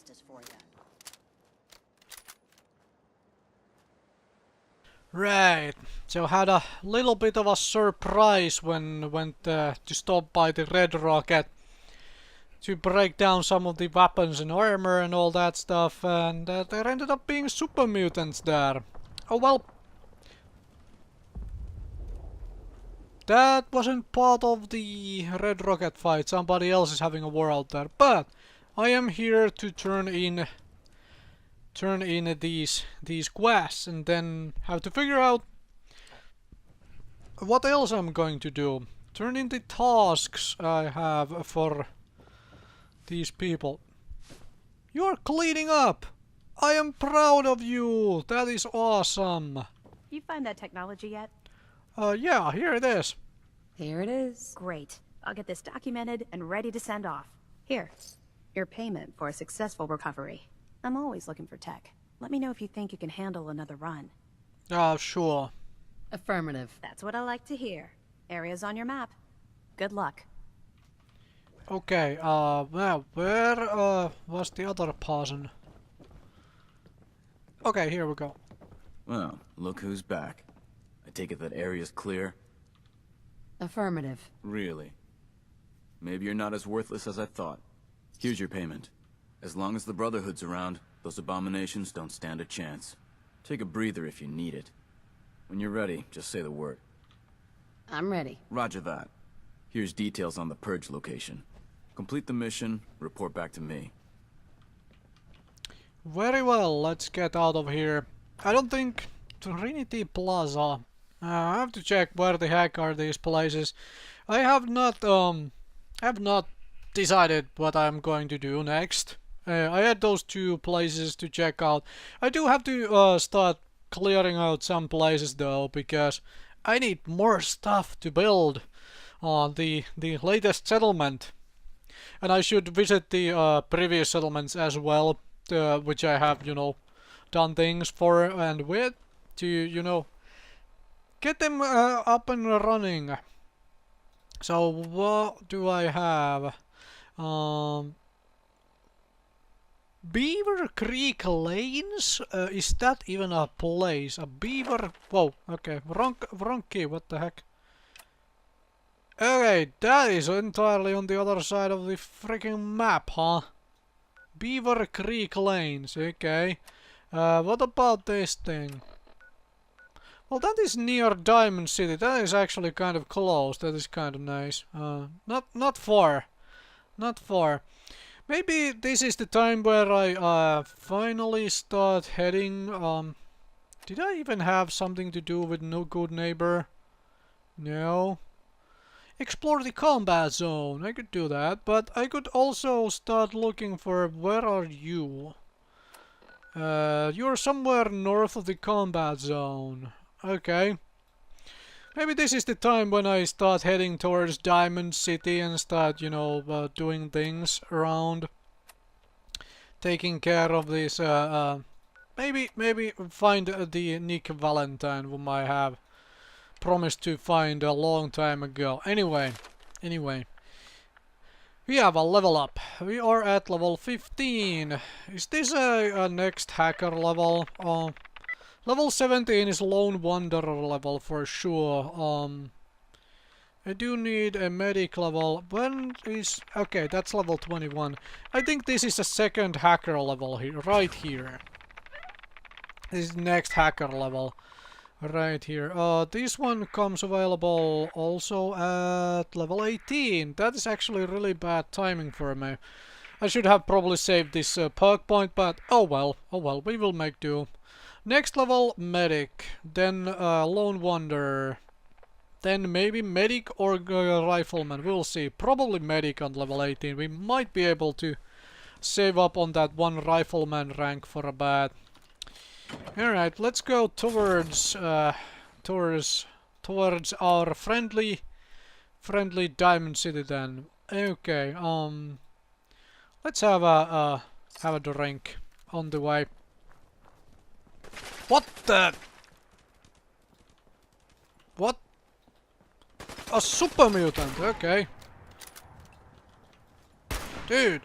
justice for you. Right. So had a little bit of a surprise when went to stop by the Red Rocket to break down some of the weapons and armor and all that stuff, and there ended up being super mutants there. Oh well. That wasn't part of the Red Rocket fight. Somebody else is having a war out there. But I am here to turn in these quests and then have to figure out what else I'm going to do. Turn in the tasks I have for these people. You're cleaning up! I am proud of you! That is awesome! You find that technology yet? Yeah, here it is. Here it is. Great. I'll get this documented and ready to send off. Here, your payment for a successful recovery. I'm always looking for tech. Let me know if you think you can handle another run. Sure. Affirmative. That's what I like to hear. Areas on your map. Good luck. Okay, well, where, was the other person? Okay, here we go. Well, look who's back. I take it that area's clear? Affirmative. Really? Maybe you're not as worthless as I thought. Here's your payment. As long as the Brotherhood's around, those abominations don't stand a chance. Take a breather if you need it. When you're ready, just say the word. I'm ready. Roger that. Here's details on the Purge location. Complete the mission, report back to me. Very well, let's get out of here. I don't think Trinity Plaza. I have to check where the heck are these places. I have not decided what I'm going to do next. I had those two places to check out. I do have to start clearing out some places though, because I need more stuff to build on the latest settlement. And I should visit the previous settlements as well, which I have, you know, done things for and with, to, you know, get them up and running. So what do I have? Beaver Creek Lanes? Is that even a place? A beaver? Whoa, okay, wrong key, what the heck? Okay, that is entirely on the other side of the freaking map, huh? Beaver Creek Lanes, okay. What about this thing? Well, that is near Diamond City. That is actually kind of close. That is kind of nice. Not far. Not far. Maybe this is the time where I finally start heading. Did I even have something to do with No Good Neighbor? No. Explore the combat zone. I could do that, but I could also start looking for where are you? You're somewhere north of the combat zone. Okay. Maybe this is the time when I start heading towards Diamond City and start, you know, doing things around. Taking care of this, maybe find the Nick Valentine whom I have promised to find a long time ago. Anyway. We have a level up. We are at level 15. Is this a next hacker level? Level 17 is Lone Wanderer level for sure. I do need a medic level. When is... Okay, that's level 21. I think this is a second hacker level here, right here. This is next hacker level. Right here. This one comes available also at level 18. That is actually really bad timing for me. I should have probably saved this perk point, but oh well, we will make do. Next level, medic. Then Lone Wanderer. Then maybe medic or rifleman. We'll see. Probably medic on level 18. We might be able to save up on that one rifleman rank for a bit. Alright, let's go towards our friendly Diamond City then. Okay, let's have a drink on the way. What the? What? A super mutant, okay. Dude.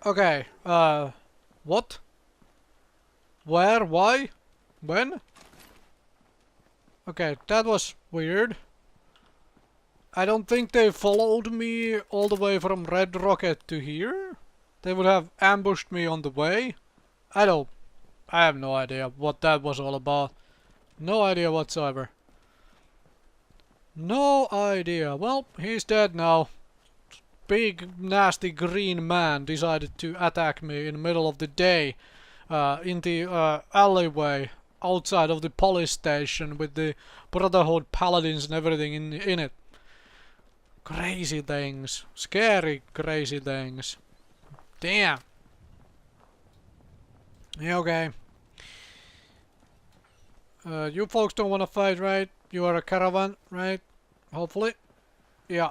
Okay, what? Where? Why? When? Okay, that was weird. I don't think they followed me all the way from Red Rocket to here. They would have ambushed me on the way. I have no idea what that was all about. No idea whatsoever. No idea. Well, he's dead now. Big, nasty green man decided to attack me in the middle of the day. In the alleyway outside of the police station with the Brotherhood paladins and everything in it. Crazy things. Scary crazy things. Damn. Yeah, okay. You folks don't want to fight, right? You are a caravan, right? Hopefully. Yeah.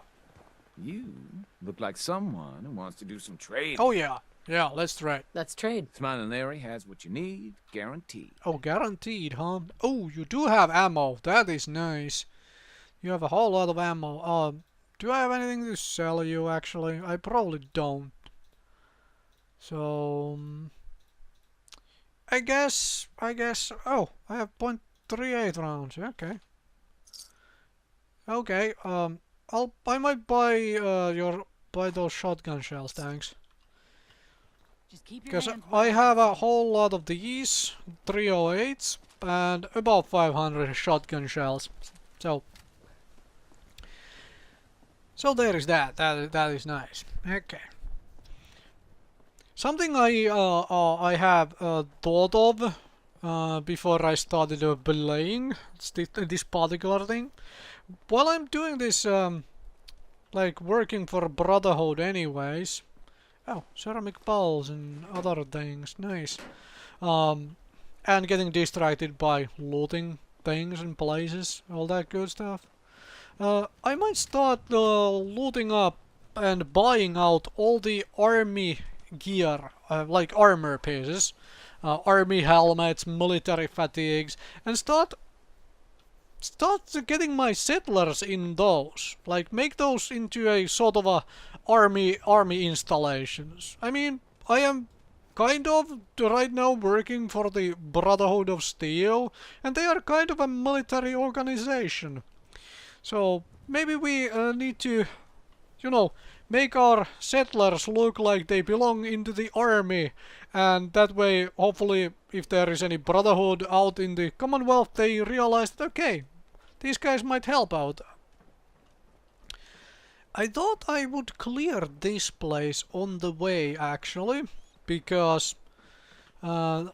You look like someone who wants to do some trading. Oh yeah. Yeah, let's trade. Let's trade. Smiling Larry has what you need, guaranteed. Oh, guaranteed, huh? Oh, you do have ammo. That is nice. You have a whole lot of ammo. Do I have anything to sell you, actually? I probably don't. So... I guess... Oh, I have .38 rounds. Okay. Okay, I might buy those shotgun shells, thanks. Because I have a whole lot of these 308s and about 500 shotgun shells. So there is that. That is nice. Okay. Something I have thought of before I started belaying this particular thing. While I'm doing this, like working for Brotherhood, anyways. Oh, ceramic bowls and other things, nice. And getting distracted by looting things and places, all that good stuff. I might start looting up and buying out all the army gear, like armor pieces, army helmets, military fatigues, and start getting my settlers in those. Like, make those into a sort of a army installations. I mean, I am kind of right now working for the Brotherhood of Steel, and they are kind of a military organization. So maybe we need to, you know, make our settlers look like they belong into the army, and that way, hopefully, if there is any Brotherhood out in the Commonwealth, they realize that, okay, these guys might help out. I thought I would clear this place on the way, actually, because I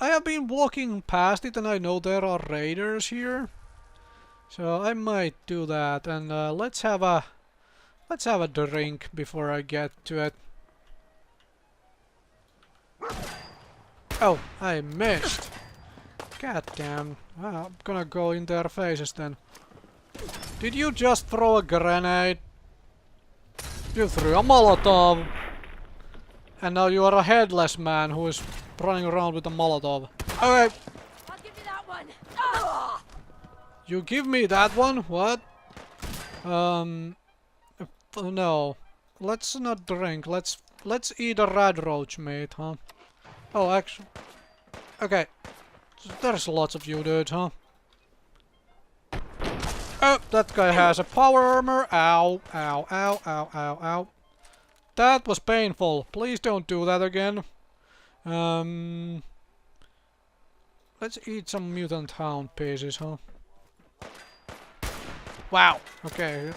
have been walking past it and I know there are raiders here. So I might do that, and let's have a drink before I get to it. Oh, I missed. God damn. Well, I'm gonna go in their faces then. Did you just throw a grenade? You threw a Molotov. And now you are a headless man who is running around with a Molotov. Okay. I'll give you that one. Ah! You give me that one? What? No. Let's not drink. Let's eat a radroach meat, huh? Oh, actually. Okay. There's lots of you dudes, huh? Oh, that guy has a power armor. Ow, ow, ow, ow, ow, ow. That was painful. Please don't do that again. Let's eat some mutant hound pieces, huh? Wow. Okay.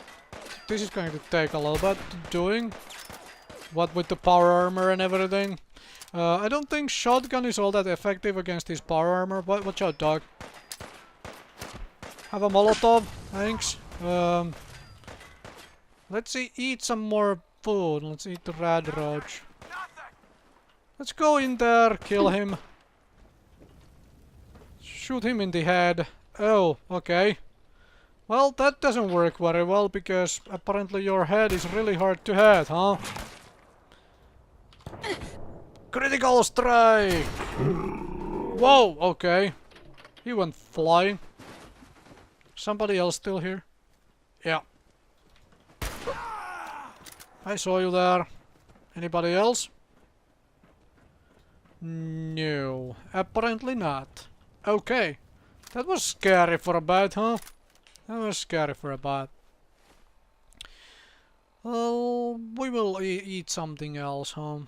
This is going to take a little bit doing. What with the power armor and everything. I don't think shotgun is all that effective against his power armor. Watch out, dog. Have a Molotov. Thanks. Let's eat some more food. Let's eat the radroach. Let's go in there, kill him. Shoot him in the head. Oh, okay. Well, that doesn't work very well because apparently your head is really hard to hit, huh? Critical strike! Whoa, okay. He went flying. Somebody else still here? Yeah. I saw you there. Anybody else? No, apparently not. Okay. That was scary for a bit, huh? That was scary for a bit. Well, we will eat something else, huh?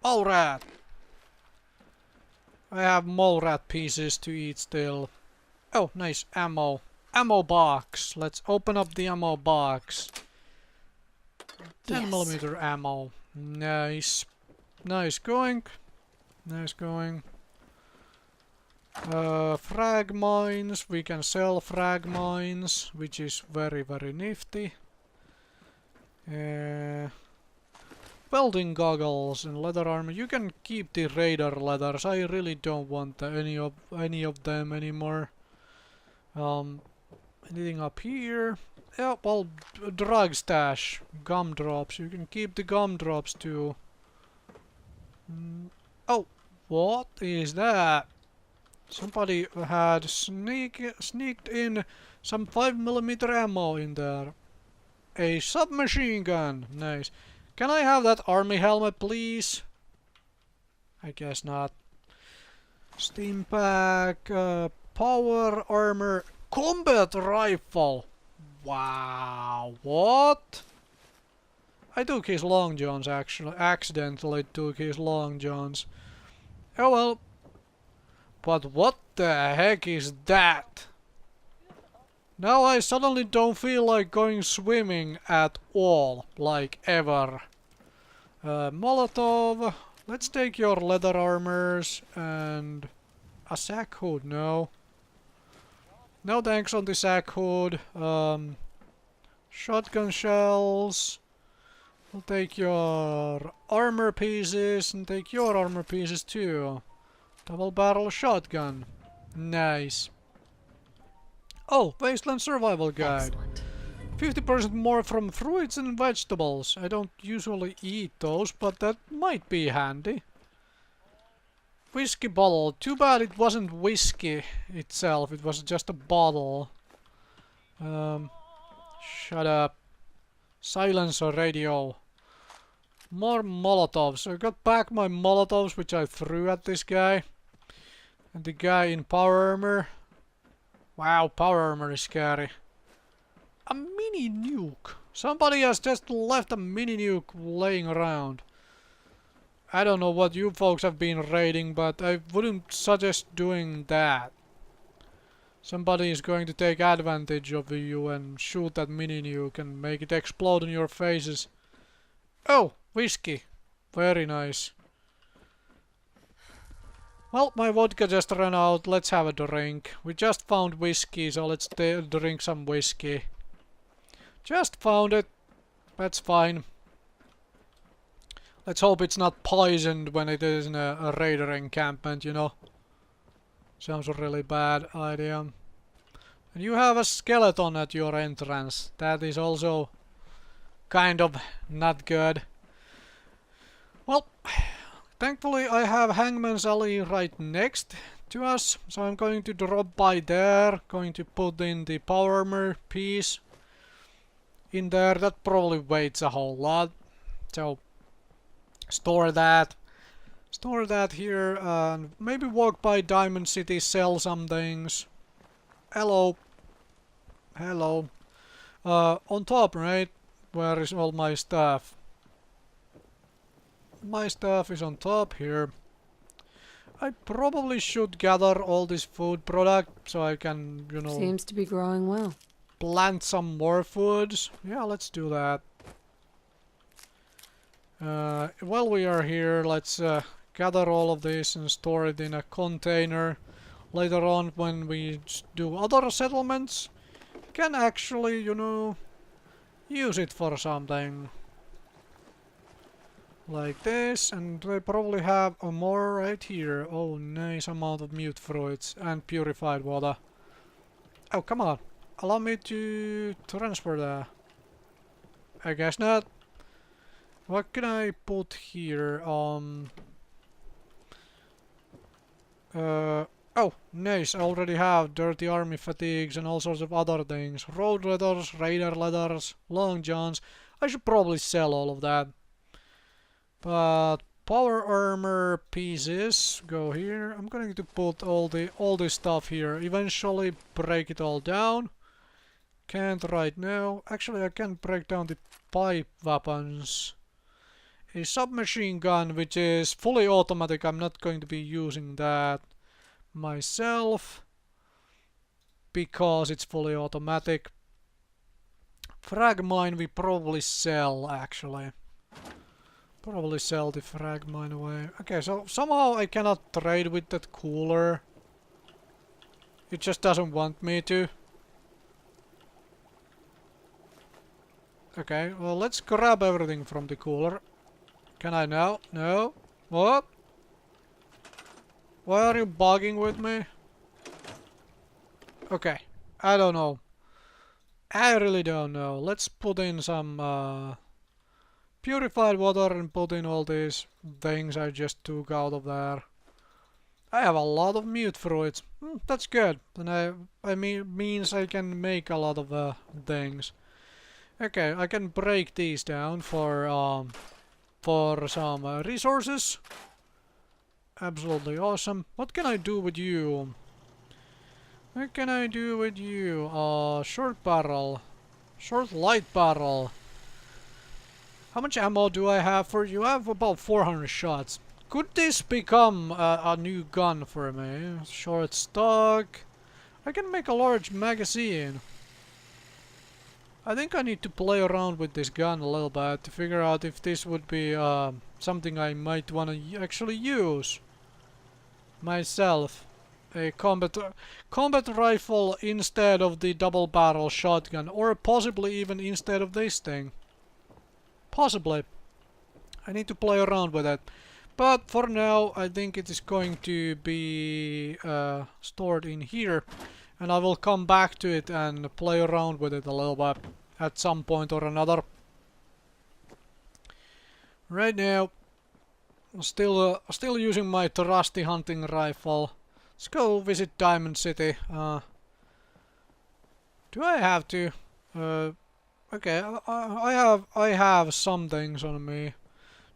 Mole rat. I have mole rat pieces to eat still. Oh, nice ammo. Ammo box. Let's open up the ammo box. 10mm ammo. Nice. Nice going. Nice going. Frag mines. We can sell frag mines, which is very, very nifty. Welding goggles and leather armor. You can keep the raider leathers. I really don't want any of them anymore. Anything up here? Yeah, well, drug stash. Gumdrops. You can keep the gumdrops too. Oh, what is that? Somebody had sneaked in some 5mm ammo in there. A submachine gun. Nice. Can I have that army helmet, please? I guess not. Steam pack, power armor, combat rifle. Wow, what? I took his long johns, actually. Accidentally took his long johns. Oh well. But what the heck is that? Now I suddenly don't feel like going swimming at all, like ever. Molotov. Let's take your leather armors and a sack hood. No. No thanks on the sack hood. Shotgun shells. We'll take your armor pieces and take your armor pieces too. Double barrel shotgun. Nice. Oh, Wasteland Survival Guide. Excellent. 50% more from fruits and vegetables. I don't usually eat those, but that might be handy. Whiskey bottle. Too bad it wasn't whiskey itself. It was just a bottle. Shut up. Silence or radio. More Molotovs. I got back my Molotovs, which I threw at this guy. And the guy in power armor. Wow, power armor is scary. A mini nuke. Somebody has just left a mini nuke laying around. I don't know what you folks have been raiding, but I wouldn't suggest doing that. Somebody is going to take advantage of you and shoot that mini nuke and make it explode in your faces. Oh, whiskey. Very nice. Well, my vodka just ran out. Let's have a drink. We just found whiskey, so let's drink some whiskey. Just found it. That's fine. Let's hope it's not poisoned when it is in a raider encampment, you know. Sounds a really bad idea. And you have a skeleton at your entrance. That is also kind of not good. Well, thankfully I have Hangman's Alley right next to us, so I'm going to drop by there, going to put in the power armor piece in there. That probably weighs a whole lot, so store that here, and maybe walk by Diamond City, sell some things. Hello. Hello. On top, right? Where is all my stuff? My stuff is on top here. I probably should gather all this food product so I can, you know... Seems to be growing well. Plant some more foods. Yeah, let's do that. While we are here, let's gather all of this and store it in a container. Later on, when we do other settlements, we can actually, you know, use it for something. Like this, and they probably have a more right here. Oh, nice amount of mute fruits and purified water. Oh, come on. Allow me to transfer that. I guess not. What can I put here? Oh, nice. I already have dirty army fatigues and all sorts of other things. Road leathers, raider leathers, long johns. I should probably sell all of that. But power armor pieces go here. I'm going to put all this stuff here. Eventually break it all down. Can't right now. Actually, I can break down the pipe weapons. A submachine gun, which is fully automatic. I'm not going to be using that myself because it's fully automatic. Frag mine we probably sell, actually. Probably sell the frag mine away. Okay, so somehow I cannot trade with that cooler. It just doesn't want me to. Okay, well, let's grab everything from the cooler. Can I now? No? What? Why are you bugging with me? Okay, I don't know. I really don't know. Let's put in some purified water and put in all these things I just took out of there. I have a lot of mute fruits. That's good. And I mean means I can make a lot of things. Okay, I can break these down for some resources. Absolutely awesome. What can I do with you? What can I do with you? Short barrel. Short light barrel. How much ammo do I have for you? I have about 400 shots. Could this become a new gun for me? Short stock. I can make a large magazine. I think I need to play around with this gun a little bit to figure out if this would be something I might want to actually use myself. A combat rifle instead of the double barrel shotgun, or possibly even instead of this thing. Possibly. I need to play around with it. But for now, I think it is going to be stored in here. And I will come back to it and play around with it a little bit at some point or another. Right now, I'm still using my trusty hunting rifle. Let's go visit Diamond City. Do I have to? Okay, I have some things on me,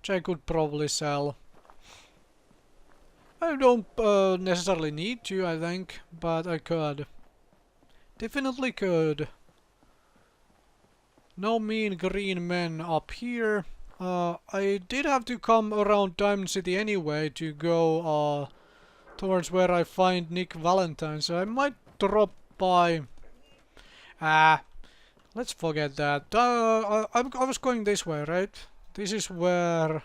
which I could probably sell. I don't necessarily need to, I think, but I could. Definitely could. No mean green men up here. I did have to come around Diamond City anyway to go towards where I find Nick Valentine, so I might drop by. Let's forget that. I was going this way, right? This is where...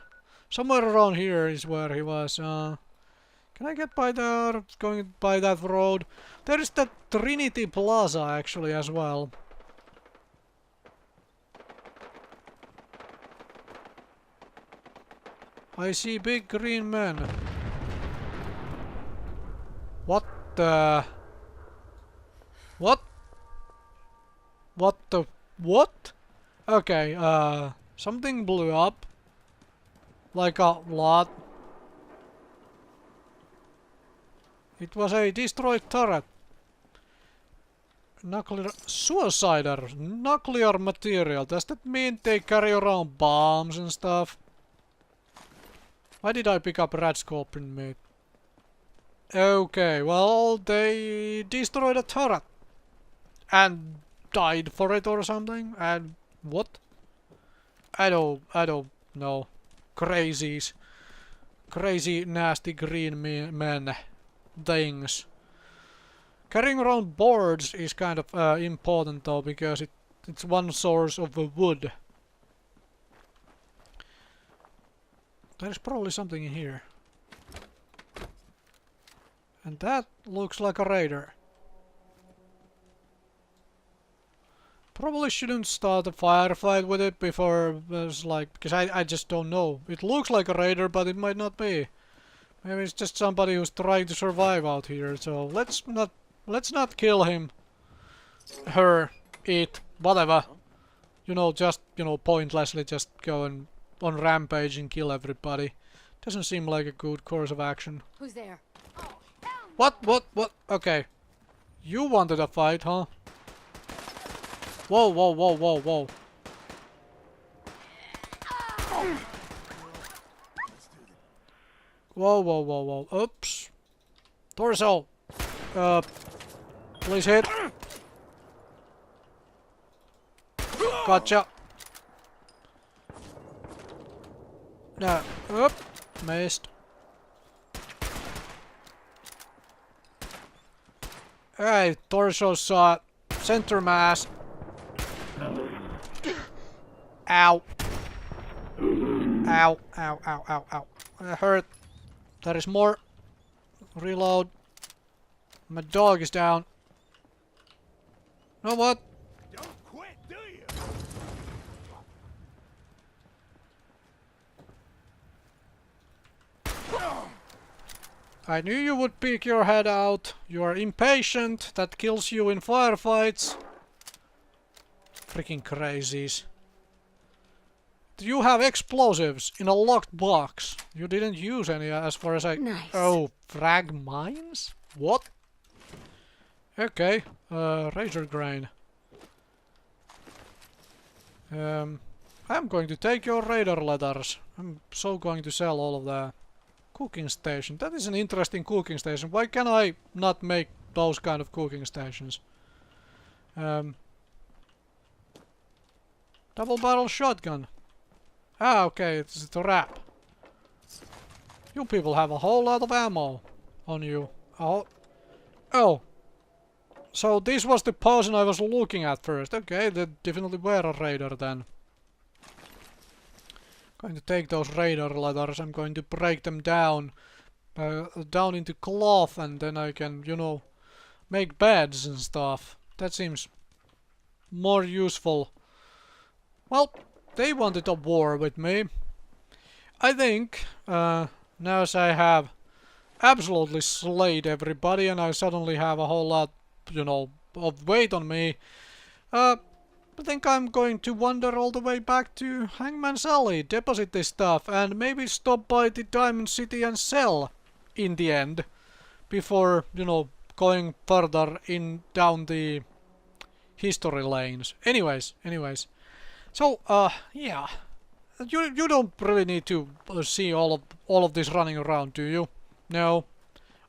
somewhere around here is where he was. Can I get by there? Going by that road. There is that Trinity Plaza actually as well. I see big green men. What the... What? What the... What? Okay, something blew up. Like a lot. It was a destroyed turret. Nuclear... Suicider. Nuclear material. Does that mean they carry around bombs and stuff? Why did I pick up rat scorpion meat? Okay, well, they destroyed a turret. And died for it or something? And what? I don't know. Crazies. Crazy, nasty green men. Things. Carrying around boards is kind of important though, because it's one source of wood. There's probably something in here. And that looks like a raider. Probably shouldn't start a firefight with it before there's like... because I just don't know. It looks like a raider, but it might not be. Maybe it's just somebody who's trying to survive out here, so let's not kill him. Her. It. Whatever. You know, just, you know, pointlessly just go and on rampage and kill everybody. Doesn't seem like a good course of action. Who's there? What? Okay. You wanted a fight, huh? Whoa, whoa, whoa, whoa, whoa. Whoa, whoa, whoa, whoa. Oops. Torso. Please hit. Gotcha. No. Oop. Missed. Hey, torso shot. Center mass. Ow. Ow, ow, ow, ow, ow. That hurt. There is more. Reload. My dog is down. You know what? Don't quit, do you? I knew you would peek your head out. You are impatient. That kills you in firefights. Freaking crazies. You have explosives in a locked box. You didn't use any as far as I... Nice. Oh, frag mines? What? Okay. Razor grain. I'm going to take your radar letters. I'm so going to sell all of the cooking station. That is an interesting cooking station. Why can I not make those kind of cooking stations? Double barrel shotgun. Ah, okay, it's a wrap. You people have a whole lot of ammo on you. Oh. Oh. So this was the person I was looking at first. Okay, they definitely were a raider then. Going to take those raider letters. I'm going to break them down. Down into cloth, and then I can, you know, make beds and stuff. That seems more useful. Well, they wanted a war with me. I think, now as I have absolutely slayed everybody and I suddenly have a whole lot, you know, of weight on me, I think I'm going to wander all the way back to Hangman's Alley, deposit this stuff, and maybe stop by the Diamond City and sell in the end, before, you know, going further in down the history lanes. Anyways. So, yeah. You don't really need to see all of this running around, do you? No,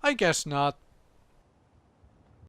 I guess not.